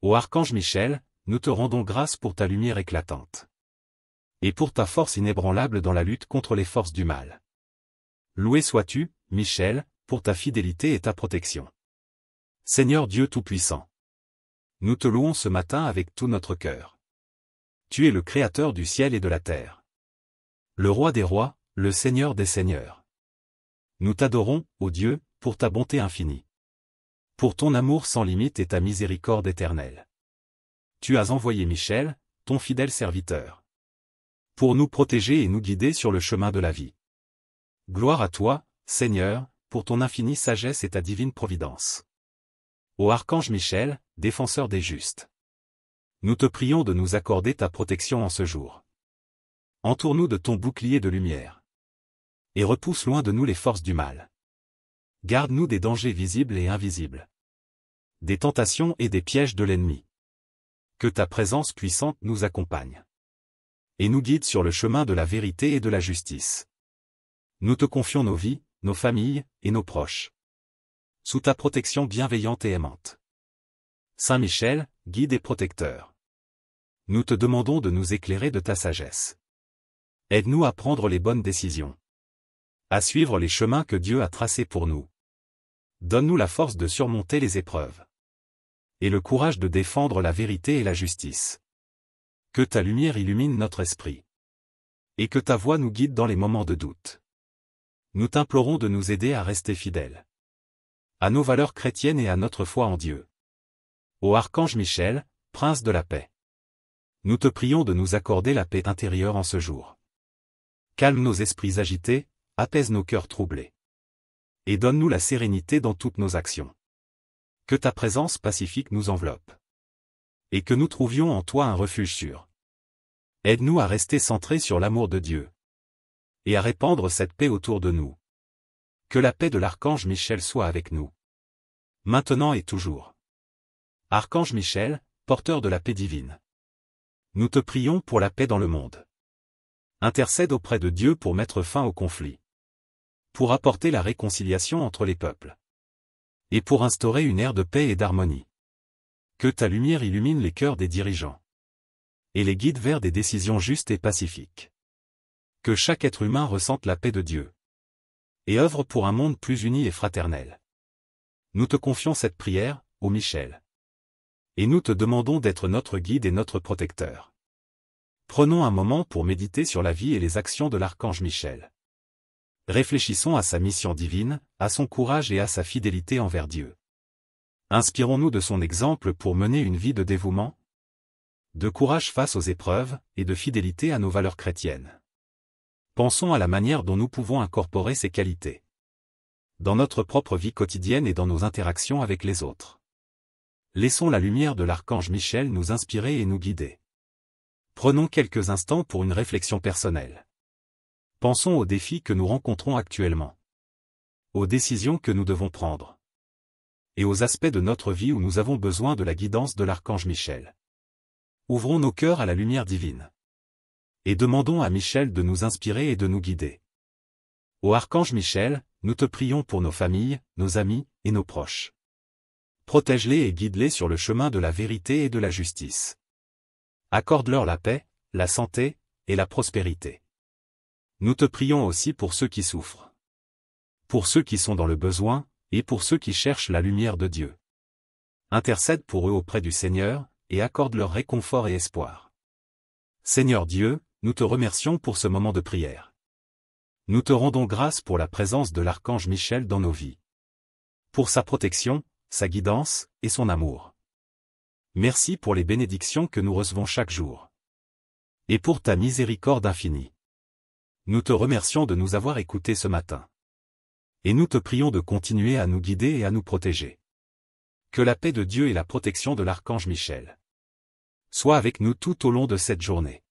Ô archange Michel, nous te rendons grâce pour ta lumière éclatante. Et pour ta force inébranlable dans la lutte contre les forces du mal. Loué sois-tu, Michel, pour ta fidélité et ta protection. Seigneur Dieu Tout-Puissant. Nous te louons ce matin avec tout notre cœur. Tu es le Créateur du ciel et de la terre. Le Roi des rois, le Seigneur des seigneurs. Nous t'adorons, ô Dieu, pour ta bonté infinie. Pour ton amour sans limite et ta miséricorde éternelle. Tu as envoyé Michel, ton fidèle serviteur, pour nous protéger et nous guider sur le chemin de la vie. Gloire à toi, Seigneur, pour ton infinie sagesse et ta divine providence. Ô archange Michel, défenseur des justes. Nous te prions de nous accorder ta protection en ce jour. Entoure-nous de ton bouclier de lumière. Et repousse loin de nous les forces du mal. Garde-nous des dangers visibles et invisibles. Des tentations et des pièges de l'ennemi. Que ta présence puissante nous accompagne. Et nous guide sur le chemin de la vérité et de la justice. Nous te confions nos vies, nos familles, et nos proches. Sous ta protection bienveillante et aimante. Saint Michel, guide et protecteur. Nous te demandons de nous éclairer de ta sagesse. Aide-nous à prendre les bonnes décisions. À suivre les chemins que Dieu a tracés pour nous. Donne-nous la force de surmonter les épreuves. Et le courage de défendre la vérité et la justice. Que ta lumière illumine notre esprit. Et que ta voix nous guide dans les moments de doute. Nous t'implorons de nous aider à rester fidèles. À nos valeurs chrétiennes et à notre foi en Dieu. Ô archange Michel, prince de la paix. Nous te prions de nous accorder la paix intérieure en ce jour. Calme nos esprits agités, apaise nos cœurs troublés. Et donne-nous la sérénité dans toutes nos actions. Que ta présence pacifique nous enveloppe. Et que nous trouvions en toi un refuge sûr. Aide-nous à rester centrés sur l'amour de Dieu. Et à répandre cette paix autour de nous. Que la paix de l'archange Michel soit avec nous. Maintenant et toujours. Archange Michel, porteur de la paix divine. Nous te prions pour la paix dans le monde. Intercède auprès de Dieu pour mettre fin au conflit. Pour apporter la réconciliation entre les peuples. Et pour instaurer une ère de paix et d'harmonie. Que ta lumière illumine les cœurs des dirigeants. Et les guide vers des décisions justes et pacifiques. Que chaque être humain ressente la paix de Dieu. Et œuvre pour un monde plus uni et fraternel. Nous te confions cette prière, ô Michel. Et nous te demandons d'être notre guide et notre protecteur. Prenons un moment pour méditer sur la vie et les actions de l'archange Michel. Réfléchissons à sa mission divine, à son courage et à sa fidélité envers Dieu. Inspirons-nous de son exemple pour mener une vie de dévouement, de courage face aux épreuves, et de fidélité à nos valeurs chrétiennes. Pensons à la manière dont nous pouvons incorporer ces qualités dans notre propre vie quotidienne et dans nos interactions avec les autres. Laissons la lumière de l'archange Michel nous inspirer et nous guider. Prenons quelques instants pour une réflexion personnelle. Pensons aux défis que nous rencontrons actuellement, aux décisions que nous devons prendre, et aux aspects de notre vie où nous avons besoin de la guidance de l'archange Michel. Ouvrons nos cœurs à la lumière divine. Et demandons à Michel de nous inspirer et de nous guider. Ô archange Michel, nous te prions pour nos familles, nos amis, et nos proches. Protège-les et guide-les sur le chemin de la vérité et de la justice. Accorde-leur la paix, la santé, et la prospérité. Nous te prions aussi pour ceux qui souffrent. Pour ceux qui sont dans le besoin, et pour ceux qui cherchent la lumière de Dieu. Intercède pour eux auprès du Seigneur, et accorde leur réconfort et espoir. Seigneur Dieu, nous te remercions pour ce moment de prière. Nous te rendons grâce pour la présence de l'archange Michel dans nos vies. Pour sa protection, sa guidance, et son amour. Merci pour les bénédictions que nous recevons chaque jour. Et pour ta miséricorde infinie. Nous te remercions de nous avoir écoutés ce matin. Et nous te prions de continuer à nous guider et à nous protéger. Que la paix de Dieu et la protection de l'archange Michel soient avec nous tout au long de cette journée.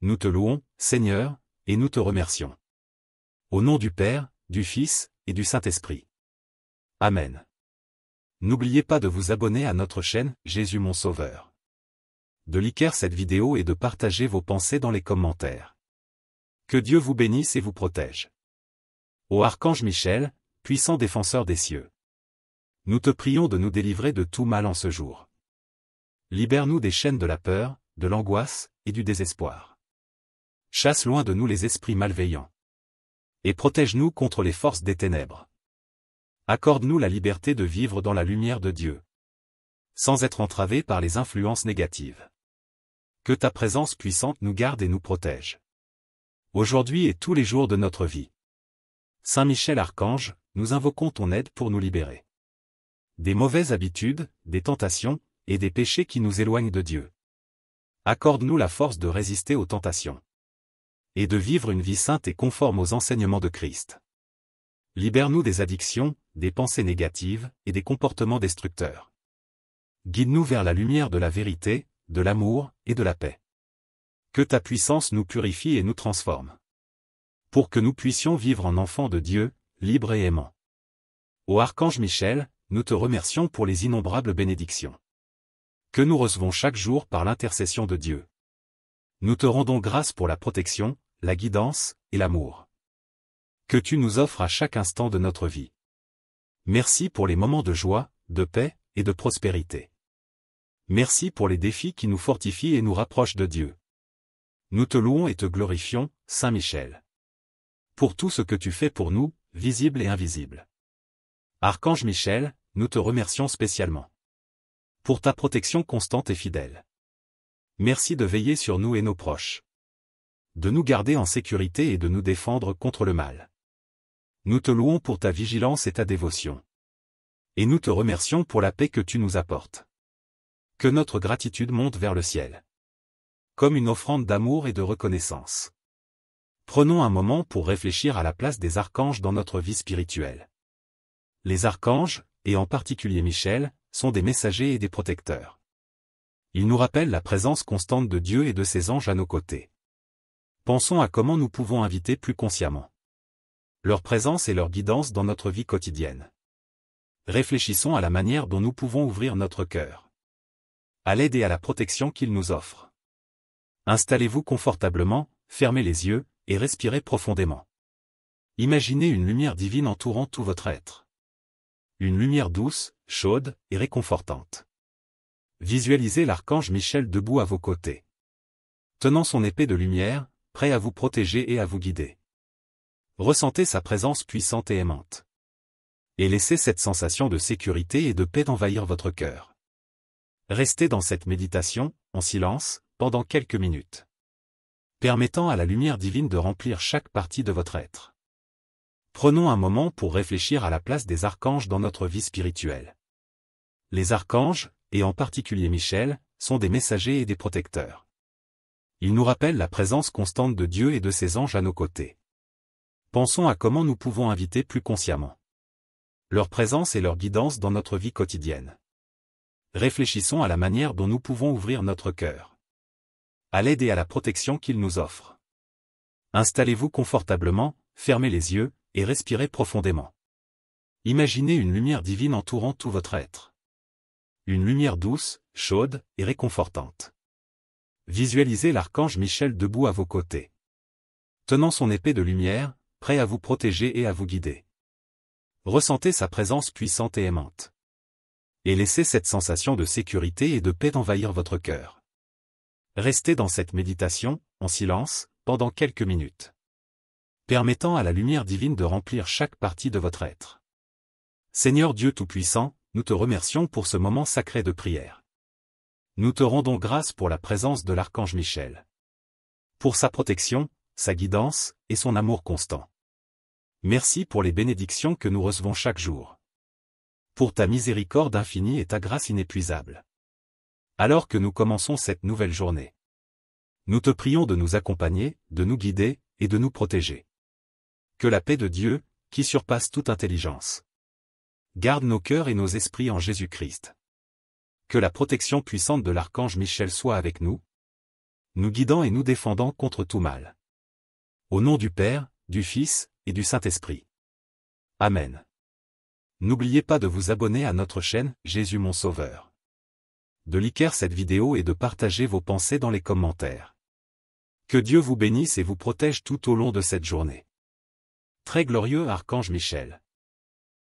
Nous te louons, Seigneur, et nous te remercions. Au nom du Père, du Fils, et du Saint-Esprit. Amen. N'oubliez pas de vous abonner à notre chaîne, Jésus mon Sauveur. De liker cette vidéo et de partager vos pensées dans les commentaires. Que Dieu vous bénisse et vous protège. Ô archange Michel, puissant défenseur des cieux. Nous te prions de nous délivrer de tout mal en ce jour. Libère-nous des chaînes de la peur, de l'angoisse, et du désespoir. Chasse loin de nous les esprits malveillants. Et protège-nous contre les forces des ténèbres. Accorde-nous la liberté de vivre dans la lumière de Dieu. Sans être entravés par les influences négatives. Que ta présence puissante nous garde et nous protège. Aujourd'hui et tous les jours de notre vie. Saint Michel Archange, nous invoquons ton aide pour nous libérer. Des mauvaises habitudes, des tentations, et des péchés qui nous éloignent de Dieu. Accorde-nous la force de résister aux tentations. Et de vivre une vie sainte et conforme aux enseignements de Christ. Libère-nous des addictions, des pensées négatives, et des comportements destructeurs. Guide-nous vers la lumière de la vérité, de l'amour, et de la paix. Que ta puissance nous purifie et nous transforme. Pour que nous puissions vivre en enfants de Dieu, libres et aimants. Ô archange Michel, nous te remercions pour les innombrables bénédictions que nous recevons chaque jour par l'intercession de Dieu. Nous te rendons grâce pour la protection, la guidance, et l'amour que tu nous offres à chaque instant de notre vie. Merci pour les moments de joie, de paix, et de prospérité. Merci pour les défis qui nous fortifient et nous rapprochent de Dieu. Nous te louons et te glorifions, Saint Michel. Pour tout ce que tu fais pour nous, visible et invisible. Archange Michel, nous te remercions spécialement. Pour ta protection constante et fidèle. Merci de veiller sur nous et nos proches. De nous garder en sécurité et de nous défendre contre le mal. Nous te louons pour ta vigilance et ta dévotion. Et nous te remercions pour la paix que tu nous apportes. Que notre gratitude monte vers le ciel. Comme une offrande d'amour et de reconnaissance. Prenons un moment pour réfléchir à la place des archanges dans notre vie spirituelle. Les archanges, et en particulier Michel, sont des messagers et des protecteurs. Ils nous rappellent la présence constante de Dieu et de ses anges à nos côtés. Pensons à comment nous pouvons inviter plus consciemment leur présence et leur guidance dans notre vie quotidienne. Réfléchissons à la manière dont nous pouvons ouvrir notre cœur à l'aide et à la protection qu'ils nous offrent. Installez-vous confortablement, fermez les yeux, et respirez profondément. Imaginez une lumière divine entourant tout votre être. Une lumière douce, chaude, et réconfortante. Visualisez l'archange Michel debout à vos côtés. Tenant son épée de lumière, prêt à vous protéger et à vous guider. Ressentez sa présence puissante et aimante. Et laissez cette sensation de sécurité et de paix envahir votre cœur. Restez dans cette méditation, en silence, pendant quelques minutes. Permettant à la lumière divine de remplir chaque partie de votre être. Prenons un moment pour réfléchir à la place des archanges dans notre vie spirituelle. Les archanges, et en particulier Michel, sont des messagers et des protecteurs. Ils nous rappellent la présence constante de Dieu et de ses anges à nos côtés. Pensons à comment nous pouvons inviter plus consciemment leur présence et leur guidance dans notre vie quotidienne. Réfléchissons à la manière dont nous pouvons ouvrir notre cœur à l'aide et à la protection qu'ils nous offrent. Installez-vous confortablement, fermez les yeux, et respirez profondément. Imaginez une lumière divine entourant tout votre être. Une lumière douce, chaude, et réconfortante. Visualisez l'archange Michel debout à vos côtés. Tenant son épée de lumière, prêt à vous protéger et à vous guider. Ressentez sa présence puissante et aimante. Et laissez cette sensation de sécurité et de paix envahir votre cœur. Restez dans cette méditation, en silence, pendant quelques minutes, permettant à la lumière divine de remplir chaque partie de votre être. Seigneur Dieu Tout-Puissant, nous te remercions pour ce moment sacré de prière. Nous te rendons grâce pour la présence de l'archange Michel, pour sa protection, sa guidance, et son amour constant. Merci pour les bénédictions que nous recevons chaque jour, pour ta miséricorde infinie et ta grâce inépuisable. Alors que nous commençons cette nouvelle journée, nous te prions de nous accompagner, de nous guider, et de nous protéger. Que la paix de Dieu, qui surpasse toute intelligence, garde nos cœurs et nos esprits en Jésus-Christ. Que la protection puissante de l'archange Michel soit avec nous, nous guidant et nous défendant contre tout mal. Au nom du Père, du Fils, et du Saint-Esprit. Amen. N'oubliez pas de vous abonner à notre chaîne, Jésus mon Sauveur. De liker cette vidéo et de partager vos pensées dans les commentaires. Que Dieu vous bénisse et vous protège tout au long de cette journée. Très glorieux archange Michel.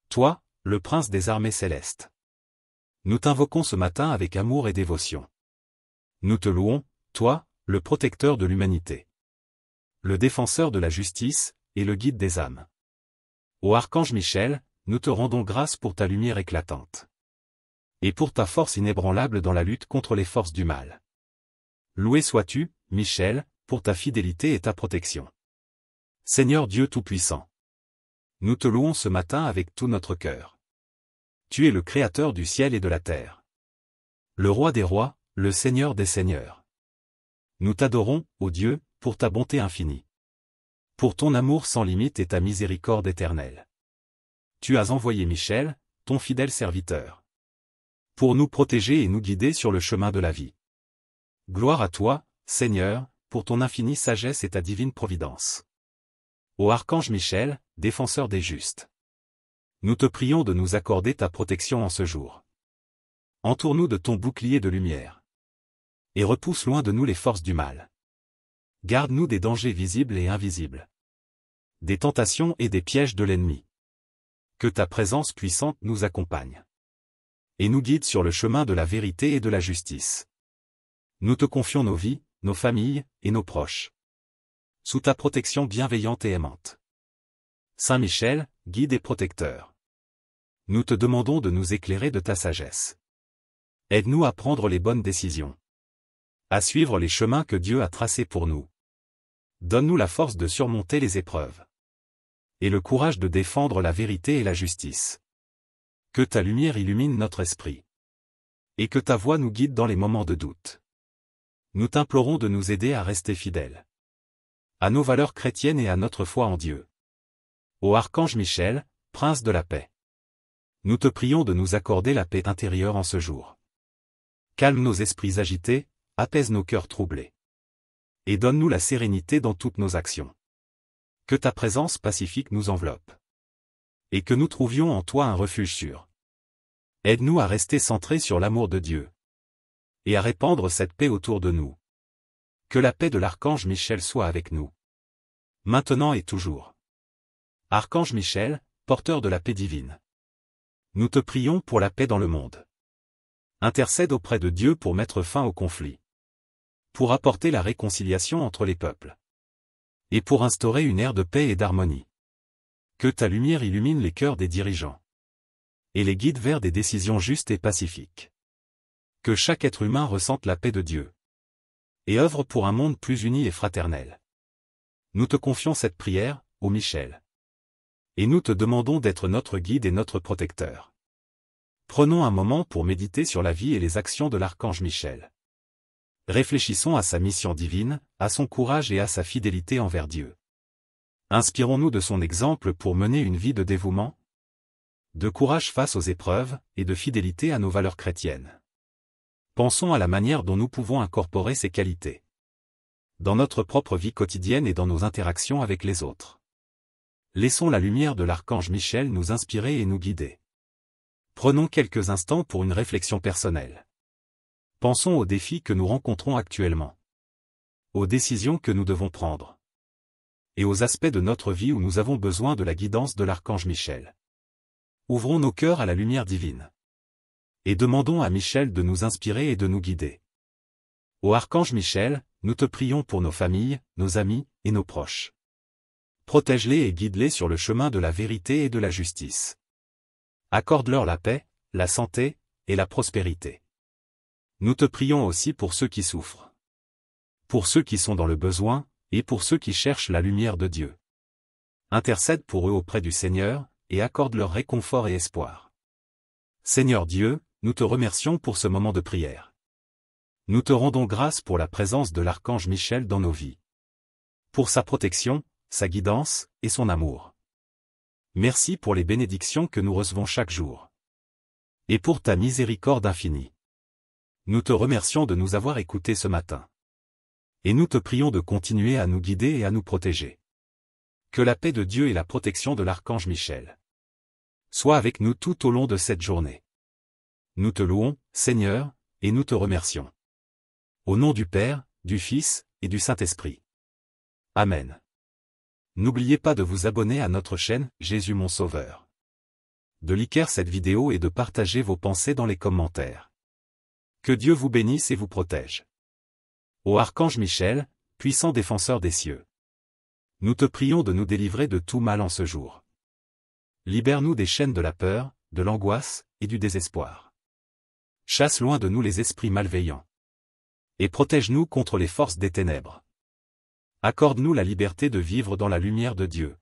Toi, le prince des armées célestes. Nous t'invoquons ce matin avec amour et dévotion. Nous te louons, toi, le protecteur de l'humanité, le défenseur de la justice, et le guide des âmes. Ô archange Michel, nous te rendons grâce pour ta lumière éclatante, et pour ta force inébranlable dans la lutte contre les forces du mal. Loué sois-tu, Michel, pour ta fidélité et ta protection. Seigneur Dieu Tout-Puissant, nous te louons ce matin avec tout notre cœur. Tu es le Créateur du ciel et de la terre, le Roi des rois, le Seigneur des seigneurs. Nous t'adorons, ô Dieu, pour ta bonté infinie, pour ton amour sans limite et ta miséricorde éternelle. Tu as envoyé Michel, ton fidèle serviteur, pour nous protéger et nous guider sur le chemin de la vie. Gloire à toi, Seigneur, pour ton infinie sagesse et ta divine providence. Ô archange Michel, défenseur des justes, nous te prions de nous accorder ta protection en ce jour. Entoure-nous de ton bouclier de lumière, et repousse loin de nous les forces du mal. Garde-nous des dangers visibles et invisibles, des tentations et des pièges de l'ennemi. Que ta présence puissante nous accompagne, et nous guide sur le chemin de la vérité et de la justice. Nous te confions nos vies, nos familles, et nos proches, sous ta protection bienveillante et aimante. Saint Michel, guide et protecteur, nous te demandons de nous éclairer de ta sagesse. Aide-nous à prendre les bonnes décisions, à suivre les chemins que Dieu a tracés pour nous. Donne-nous la force de surmonter les épreuves, et le courage de défendre la vérité et la justice. Que ta lumière illumine notre esprit, et que ta voix nous guide dans les moments de doute. Nous t'implorons de nous aider à rester fidèles à nos valeurs chrétiennes et à notre foi en Dieu. Ô archange Michel, prince de la paix, nous te prions de nous accorder la paix intérieure en ce jour. Calme nos esprits agités, apaise nos cœurs troublés, et donne-nous la sérénité dans toutes nos actions. Que ta présence pacifique nous enveloppe, et que nous trouvions en toi un refuge sûr. Aide-nous à rester centrés sur l'amour de Dieu, et à répandre cette paix autour de nous. Que la paix de l'archange Michel soit avec nous, maintenant et toujours. Archange Michel, porteur de la paix divine, nous te prions pour la paix dans le monde. Intercède auprès de Dieu pour mettre fin au conflit, pour apporter la réconciliation entre les peuples, et pour instaurer une ère de paix et d'harmonie. Que ta lumière illumine les cœurs des dirigeants, et les guide vers des décisions justes et pacifiques. Que chaque être humain ressente la paix de Dieu, et œuvre pour un monde plus uni et fraternel. Nous te confions cette prière, ô Michel, et nous te demandons d'être notre guide et notre protecteur. Prenons un moment pour méditer sur la vie et les actions de l'archange Michel. Réfléchissons à sa mission divine, à son courage et à sa fidélité envers Dieu. Inspirons-nous de son exemple pour mener une vie de dévouement, de courage face aux épreuves, et de fidélité à nos valeurs chrétiennes. Pensons à la manière dont nous pouvons incorporer ces qualités dans notre propre vie quotidienne et dans nos interactions avec les autres. Laissons la lumière de l'archange Michel nous inspirer et nous guider. Prenons quelques instants pour une réflexion personnelle. Pensons aux défis que nous rencontrons actuellement, aux décisions que nous devons prendre, et aux aspects de notre vie où nous avons besoin de la guidance de l'archange Michel. Ouvrons nos cœurs à la lumière divine, et demandons à Michel de nous inspirer et de nous guider. Ô Archange Michel, nous te prions pour nos familles, nos amis, et nos proches. Protège-les et guide-les sur le chemin de la vérité et de la justice. Accorde-leur la paix, la santé, et la prospérité. Nous te prions aussi pour ceux qui souffrent. Pour ceux qui sont dans le besoin, et pour ceux qui cherchent la lumière de Dieu. Intercède pour eux auprès du Seigneur, et accorde leur réconfort et espoir. Seigneur Dieu, nous te remercions pour ce moment de prière. Nous te rendons grâce pour la présence de l'Archange Michel dans nos vies. Pour sa protection, sa guidance, et son amour. Merci pour les bénédictions que nous recevons chaque jour. Et pour ta miséricorde infinie. Nous te remercions de nous avoir écoutés ce matin. Et nous te prions de continuer à nous guider et à nous protéger. Que la paix de Dieu et la protection de l'Archange Michel soient avec nous tout au long de cette journée. Nous te louons, Seigneur, et nous te remercions. Au nom du Père, du Fils, et du Saint-Esprit. Amen. N'oubliez pas de vous abonner à notre chaîne, Jésus mon Sauveur. De liker cette vidéo et de partager vos pensées dans les commentaires. Que Dieu vous bénisse et vous protège. Ô Archange Michel, puissant défenseur des cieux. Nous te prions de nous délivrer de tout mal en ce jour. Libère-nous des chaînes de la peur, de l'angoisse, et du désespoir. Chasse loin de nous les esprits malveillants. Et protège-nous contre les forces des ténèbres. Accorde-nous la liberté de vivre dans la lumière de Dieu.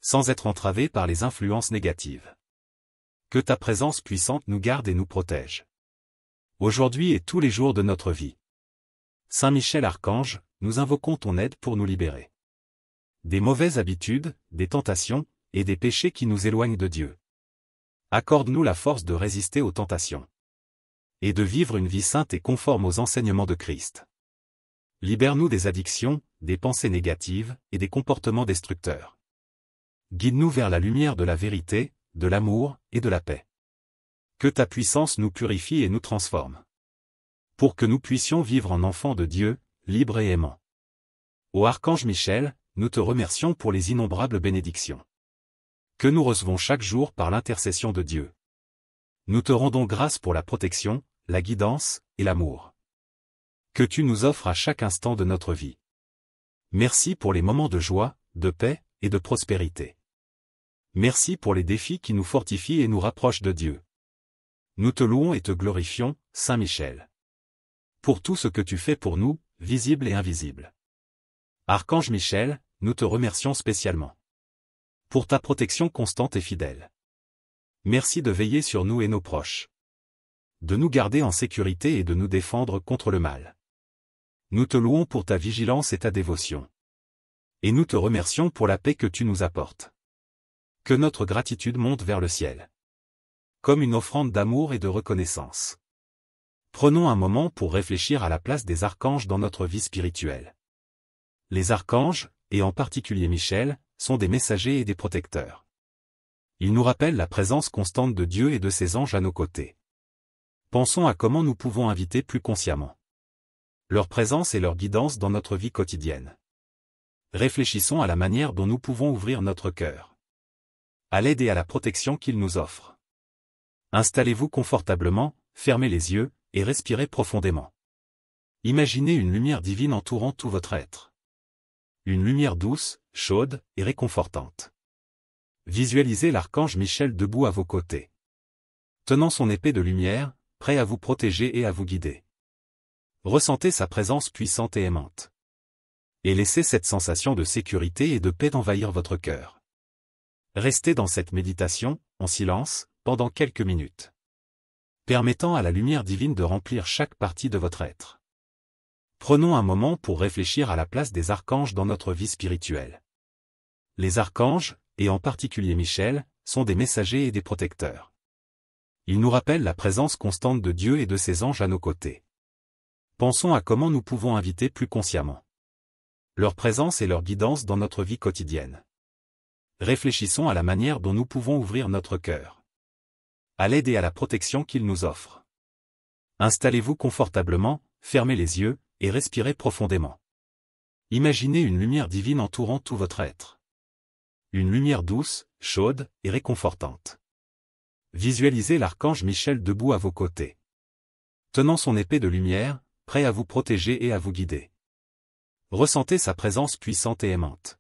Sans être entravés par les influences négatives. Que ta présence puissante nous garde et nous protège. Aujourd'hui et tous les jours de notre vie. Saint Michel Archange, nous invoquons ton aide pour nous libérer. Des mauvaises habitudes, des tentations, et des péchés qui nous éloignent de Dieu. Accorde-nous la force de résister aux tentations. Et de vivre une vie sainte et conforme aux enseignements de Christ. Libère-nous des addictions, des pensées négatives, et des comportements destructeurs. Guide-nous vers la lumière de la vérité, de l'amour, et de la paix. Que ta puissance nous purifie et nous transforme. Pour que nous puissions vivre en enfants de Dieu, libres et aimants. Ô Archange Michel, nous te remercions pour les innombrables bénédictions que nous recevons chaque jour par l'intercession de Dieu. Nous te rendons grâce pour la protection, la guidance, et l'amour que tu nous offres à chaque instant de notre vie. Merci pour les moments de joie, de paix, et de prospérité. Merci pour les défis qui nous fortifient et nous rapprochent de Dieu. Nous te louons et te glorifions, Saint Michel. Pour tout ce que tu fais pour nous, visible et invisible. Archange Michel, nous te remercions spécialement. Pour ta protection constante et fidèle. Merci de veiller sur nous et nos proches. De nous garder en sécurité et de nous défendre contre le mal. Nous te louons pour ta vigilance et ta dévotion. Et nous te remercions pour la paix que tu nous apportes. Que notre gratitude monte vers le ciel. Comme une offrande d'amour et de reconnaissance. Prenons un moment pour réfléchir à la place des archanges dans notre vie spirituelle. Les archanges, et en particulier Michel, sont des messagers et des protecteurs. Ils nous rappellent la présence constante de Dieu et de ses anges à nos côtés. Pensons à comment nous pouvons inviter plus consciemment leur présence et leur guidance dans notre vie quotidienne. Réfléchissons à la manière dont nous pouvons ouvrir notre cœur à l'aide et à la protection qu'ils nous offrent. Installez-vous confortablement, fermez les yeux, et respirez profondément. Imaginez une lumière divine entourant tout votre être. Une lumière douce, chaude, et réconfortante. Visualisez l'archange Michel debout à vos côtés. Tenant son épée de lumière, prêt à vous protéger et à vous guider. Ressentez sa présence puissante et aimante. Et laissez cette sensation de sécurité et de paix envahir votre cœur. Restez dans cette méditation, en silence, pendant quelques minutes. Permettant à la lumière divine de remplir chaque partie de votre être. Prenons un moment pour réfléchir à la place des archanges dans notre vie spirituelle. Les archanges, et en particulier Michel, sont des messagers et des protecteurs. Ils nous rappellent la présence constante de Dieu et de ses anges à nos côtés. Pensons à comment nous pouvons inviter plus consciemment leur présence et leur guidance dans notre vie quotidienne. Réfléchissons à la manière dont nous pouvons ouvrir notre cœur à l'aide et à la protection qu'ils nous offrent. Installez-vous confortablement, fermez les yeux, et respirez profondément. Imaginez une lumière divine entourant tout votre être. Une lumière douce, chaude, et réconfortante. Visualisez l'archange Michel debout à vos côtés. Tenant son épée de lumière, prêt à vous protéger et à vous guider. Ressentez sa présence puissante et aimante.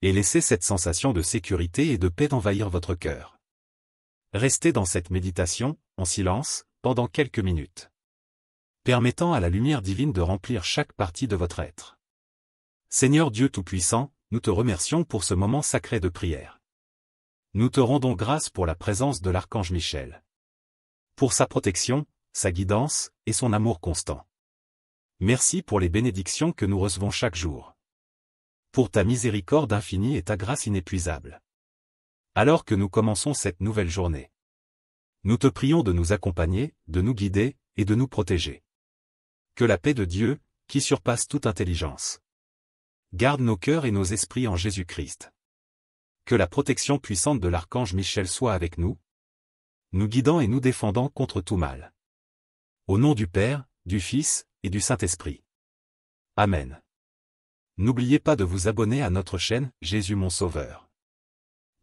Et laissez cette sensation de sécurité et de paix envahir votre cœur. Restez dans cette méditation, en silence, pendant quelques minutes, permettant à la lumière divine de remplir chaque partie de votre être. Seigneur Dieu Tout-Puissant, nous te remercions pour ce moment sacré de prière. Nous te rendons grâce pour la présence de l'archange Michel, pour sa protection, sa guidance, et son amour constant. Merci pour les bénédictions que nous recevons chaque jour, pour ta miséricorde infinie et ta grâce inépuisable. Alors que nous commençons cette nouvelle journée, nous te prions de nous accompagner, de nous guider, et de nous protéger. Que la paix de Dieu, qui surpasse toute intelligence, garde nos cœurs et nos esprits en Jésus-Christ. Que la protection puissante de l'archange Michel soit avec nous, nous guidant et nous défendant contre tout mal. Au nom du Père, du Fils, et du Saint-Esprit. Amen. N'oubliez pas de vous abonner à notre chaîne, Jésus mon Sauveur.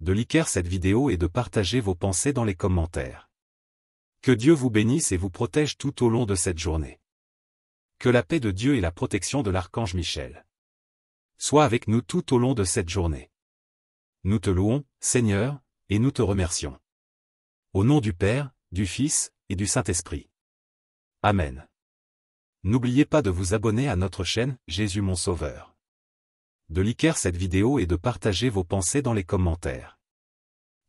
De liker cette vidéo et de partager vos pensées dans les commentaires. Que Dieu vous bénisse et vous protège tout au long de cette journée. Que la paix de Dieu et la protection de l'archange Michel soient avec nous tout au long de cette journée. Nous te louons, Seigneur, et nous te remercions. Au nom du Père, du Fils, et du Saint-Esprit. Amen. N'oubliez pas de vous abonner à notre chaîne, Jésus mon Sauveur. De liker cette vidéo et de partager vos pensées dans les commentaires.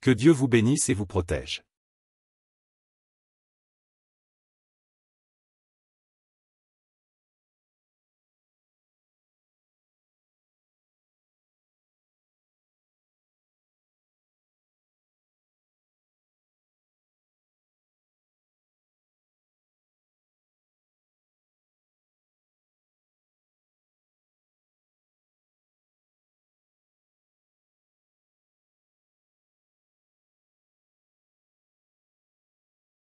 Que Dieu vous bénisse et vous protège.